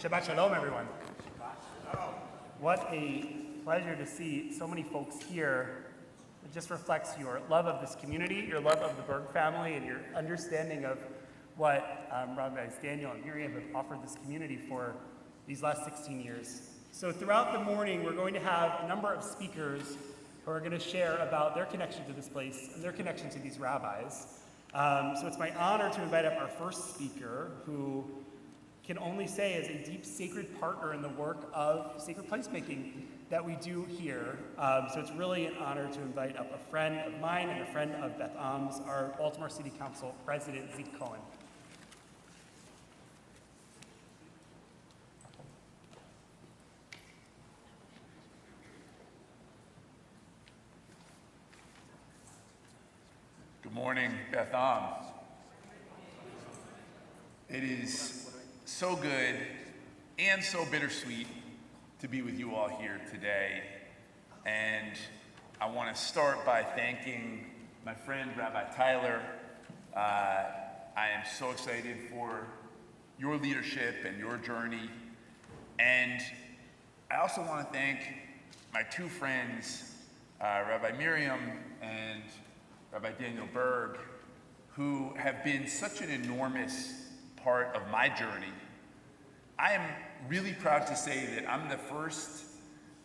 Shabbat Shalom, everyone. What a pleasure to see so many folks here. It just reflects your love of this community, your love of the Burg family, and your understanding of what Rabbis Daniel and Miriam have offered this community for these last 16 years. So throughout the morning, we're going to have a number of speakers who are going to share about their connection to this place and their connection to these rabbis. So it's my honor to invite up our first speaker, who can only say is a deep sacred partner in the work of sacred placemaking that we do here. So it's really an honor to invite up a friend of mine and a friend of Beth Am's, our Baltimore City Council President, Zeke Cohen. Good morning, Beth Am. It is so good and so bittersweet to be with you all here today. And I want to start by thanking my friend, Rabbi Tyler. I am so excited for your leadership and your journey. And I also want to thank my two friends, Rabbi Miriam and Rabbi Daniel Burg, who have been such an enormous part of my journey. I am really proud to say that I'm the first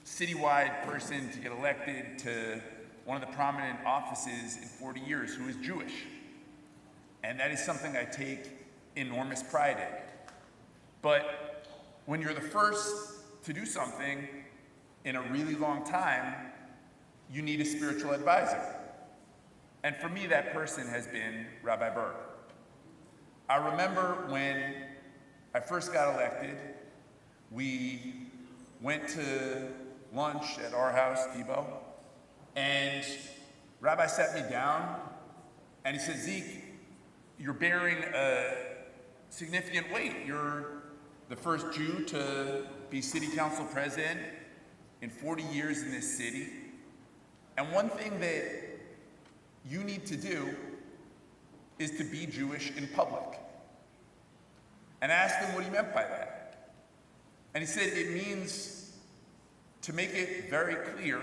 citywide person to get elected to one of the prominent offices in 40 years who is Jewish. And that is something I take enormous pride in. But when you're the first to do something in a really long time, you need a spiritual advisor. And for me, that person has been Rabbi Burg. I remember when I first got elected, we went to lunch at our house, Tebow, and Rabbi sat me down and he said, Zeke, you're bearing a significant weight. You're the first Jew to be city council president in 40 years in this city. And one thing that you need to do is to be Jewish in public. And I asked him what he meant by that. And he said it means to make it very clear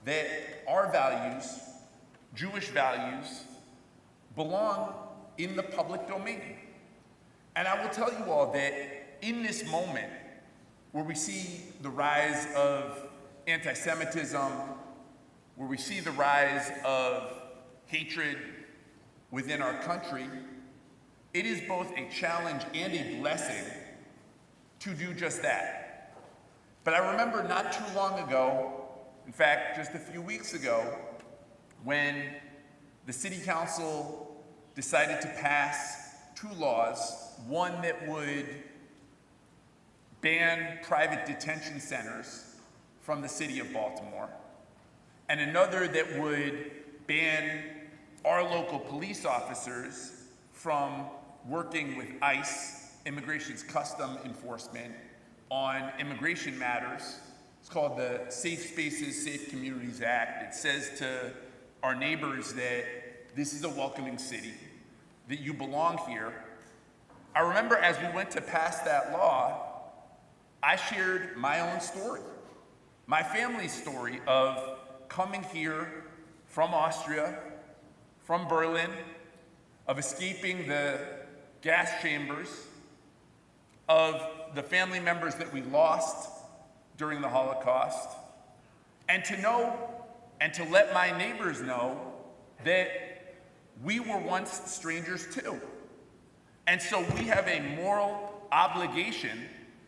that our values, Jewish values, belong in the public domain. And I will tell you all that in this moment where we see the rise of anti-Semitism, where we see the rise of hatred within our country, it is both a challenge and a blessing to do just that. But I remember not too long ago, in fact, just a few weeks ago, when the city council decided to pass two laws, one that would ban private detention centers from the city of Baltimore, and another that would ban our local police officers from working with ICE, Immigration's Custom Enforcement, on immigration matters. It's called the Safe Spaces, Safe Communities Act. It says to our neighbors that this is a welcoming city, that you belong here. I remember as we went to pass that law, I shared my own story, my family's story of coming here from Austria, from Berlin, of escaping the gas chambers, of the family members that we lost during the Holocaust, and to know and to let my neighbors know that we were once strangers too. And so we have a moral obligation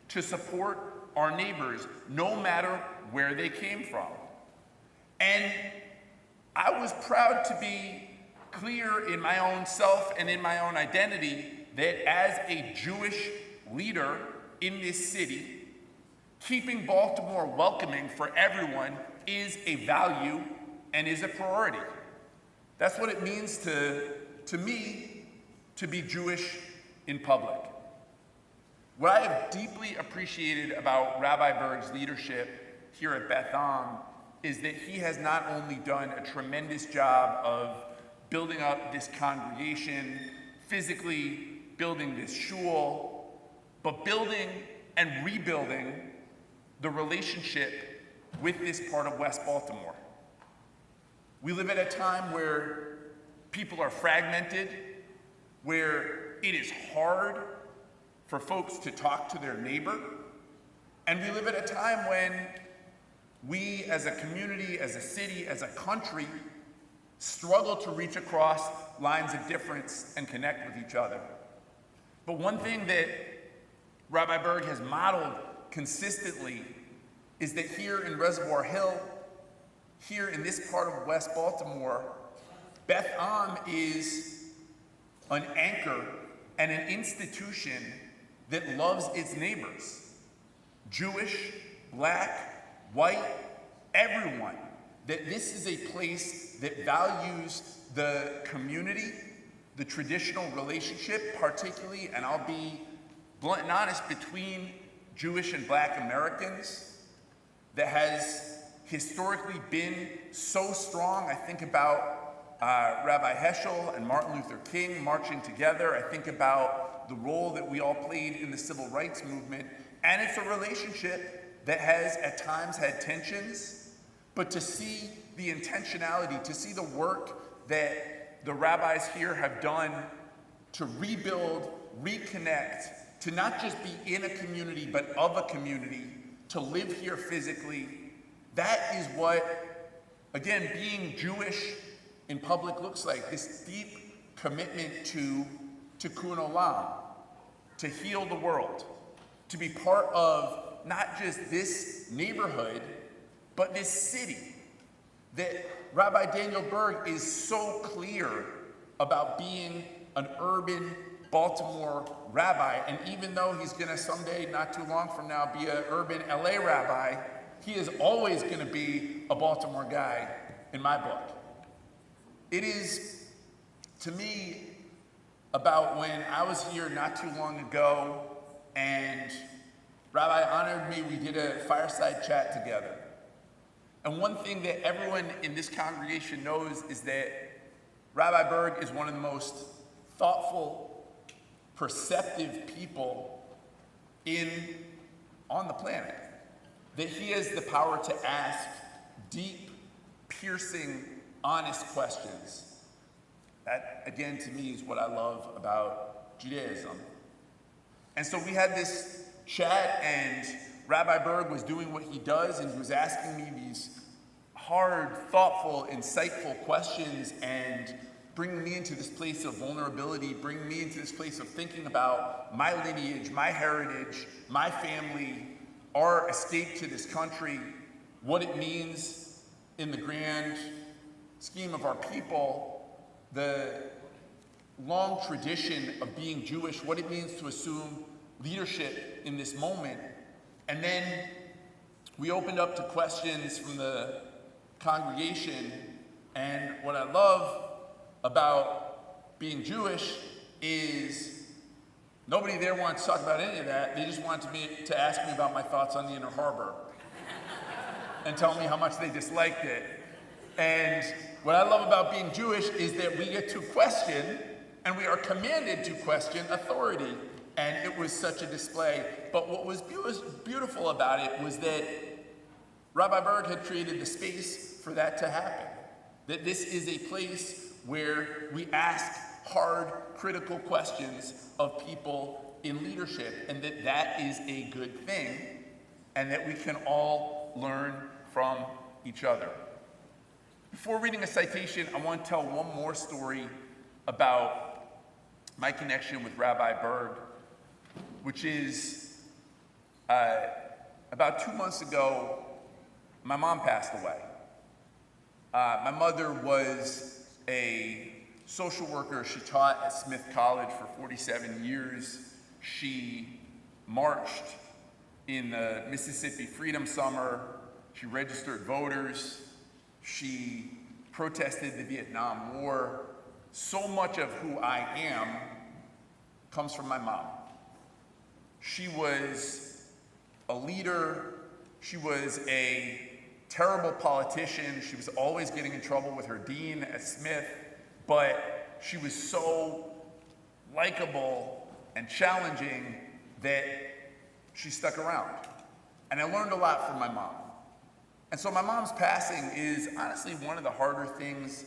to support our neighbors no matter where they came from. And I was proud to be clear in my own self and in my own identity that as a Jewish leader in this city, keeping Baltimore welcoming for everyone is a value and is a priority. That's what it means to me to be Jewish in public. What I have deeply appreciated about Rabbi Burg's leadership here at Beth Am is that he has not only done a tremendous job of building up this congregation, physically building this shul, but building and rebuilding the relationship with this part of West Baltimore. We live at a time where people are fragmented, where it is hard for folks to talk to their neighbor, and we live at a time when we as a community, as a city, as a country, struggle to reach across lines of difference and connect with each other. But one thing that Rabbi Burg has modeled consistently is that here in Reservoir Hill, here in this part of West Baltimore, Beth Am is an anchor and an institution that loves its neighbors. Jewish, black, white, everyone. That this is a place that values the community, the traditional relationship, particularly, and I'll be blunt and honest, between Jewish and black Americans, that has historically been so strong. I think about Rabbi Heschel and Martin Luther King marching together. I think about the role that we all played in the civil rights movement. And it's a relationship that has at times had tensions, but to see the intentionality, to see the work that the rabbis here have done to rebuild, reconnect, to not just be in a community, but of a community, to live here physically, that is what, again, being Jewish in public looks like. This deep commitment to tikkun olam, to heal the world, to be part of not just this neighborhood, but this city. That Rabbi Daniel Burg is so clear about being an urban Baltimore rabbi, and even though he's gonna someday, not too long from now, be an urban LA rabbi, he is always gonna be a Baltimore guy in my book. It is, to me, about when I was here not too long ago, and Rabbi honored me, we did a fireside chat together. And one thing that everyone in this congregation knows is that Rabbi Burg is one of the most thoughtful, perceptive people on the planet. That he has the power to ask deep, piercing, honest questions. That, again, to me is what I love about Judaism. And so we had this chat, and Rabbi Burg was doing what he does, and he was asking me these hard, thoughtful, insightful questions, and bringing me into this place of vulnerability, bringing me into this place of thinking about my lineage, my heritage, my family, our escape to this country, what it means in the grand scheme of our people, the long tradition of being Jewish, what it means to assume leadership in this moment. And then we opened up to questions from the congregation, and what I love about being Jewish is nobody there wanted to talk about any of that. They just wanted to ask me about my thoughts on the Inner Harbor and tell me how much they disliked it. And what I love about being Jewish is that we get to question, and we are commanded to question authority. And it was such a display. But what was beautiful about it was that Rabbi Burg had created the space for that to happen. That this is a place where we ask hard, critical questions of people in leadership, and that is a good thing, and that we can all learn from each other. Before reading a citation, I want to tell one more story about my connection with Rabbi Burg, which is about 2 months ago, my mom passed away. My mother was a social worker. She taught at Smith College for 47 years. She marched in the Mississippi Freedom Summer. She registered voters. She protested the Vietnam War. So much of who I am comes from my mom. She was a leader. She was a terrible politician. She was always getting in trouble with her dean at Smith, but she was so likable and challenging that she stuck around. And I learned a lot from my mom. And so my mom's passing is honestly one of the harder things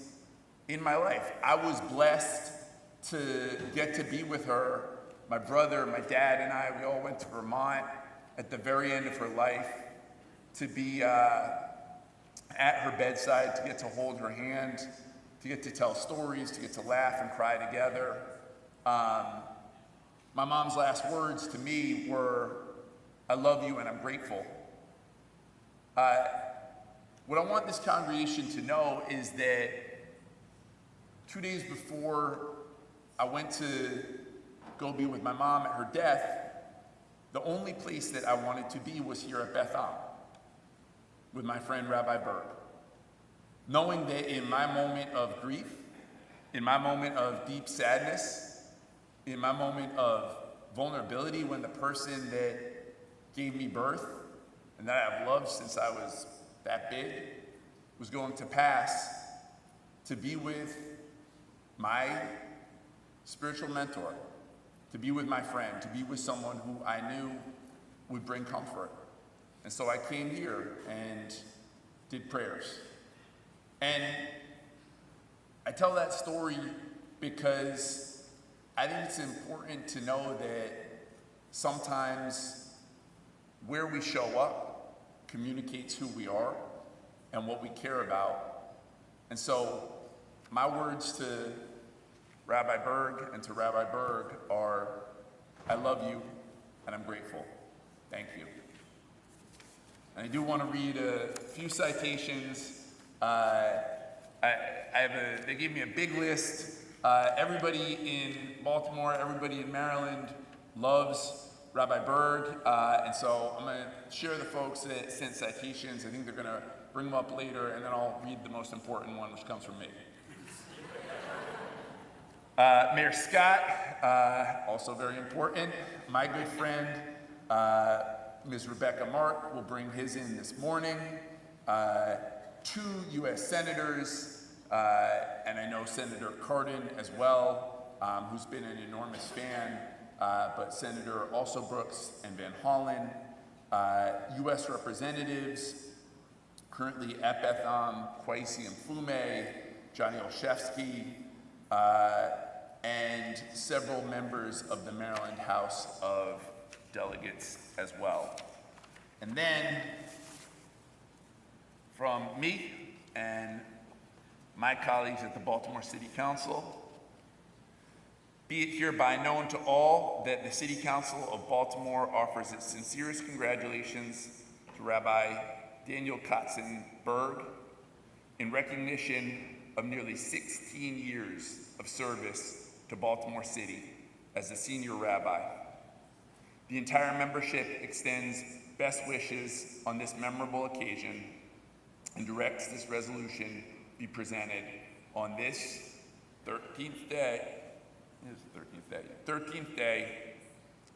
in my life. I was blessed to get to be with her. My brother, my dad, and I, we all went to Vermont at the very end of her life to be at her bedside, to get to hold her hand, to get to tell stories, to get to laugh and cry together. My mom's last words to me were, "I love you and I'm grateful." What I want this congregation to know is that 2 days before I went to go be with my mom at her death, the only place that I wanted to be was here at Beth Am with my friend Rabbi Burg. Knowing that in my moment of grief, in my moment of deep sadness, in my moment of vulnerability when the person that gave me birth and that I've loved since I was that big was going to pass, to be with my spiritual mentor, to be with my friend, to be with someone who I knew would bring comfort. And so I came here and did prayers. And I tell that story because I think it's important to know that sometimes where we show up communicates who we are and what we care about. And so my words to Rabbi Burg and to Rabbi Burg are, I love you and I'm grateful. Thank you. And I do want to read a few citations. They gave me a big list. Everybody in Baltimore, everybody in Maryland loves Rabbi Burg, and so I'm going to share the folks that sent citations. I think they're going to bring them up later, and then I'll read the most important one, which comes from me. Mayor Scott, also very important. My good friend, Ms. Rebecca Mark, will bring his in this morning. 2 U.S. senators, and I know Senator Cardin as well, who's been an enormous fan, but Senator also Brooks and Van Hollen, U.S. representatives, currently at Beth Am, Kwesi Mfume, Johnny Olszewski, and several members of the Maryland House of Delegates as well. And then from me and my colleagues at the Baltimore City Council, be it hereby known to all that the City Council of Baltimore offers its sincerest congratulations to Rabbi Daniel Cotzin Burg in recognition of nearly 16 years of service to Baltimore City as the senior rabbi. The entire membership extends best wishes on this memorable occasion and directs this resolution be presented on this 13th day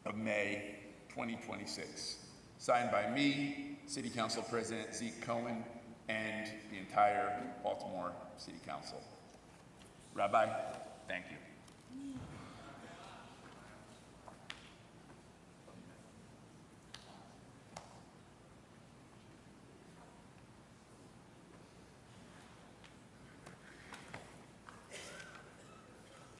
of May 2026. Signed by me, City Council President Zeke Cohen, and the entire Baltimore City Council. Rabbi, thank you.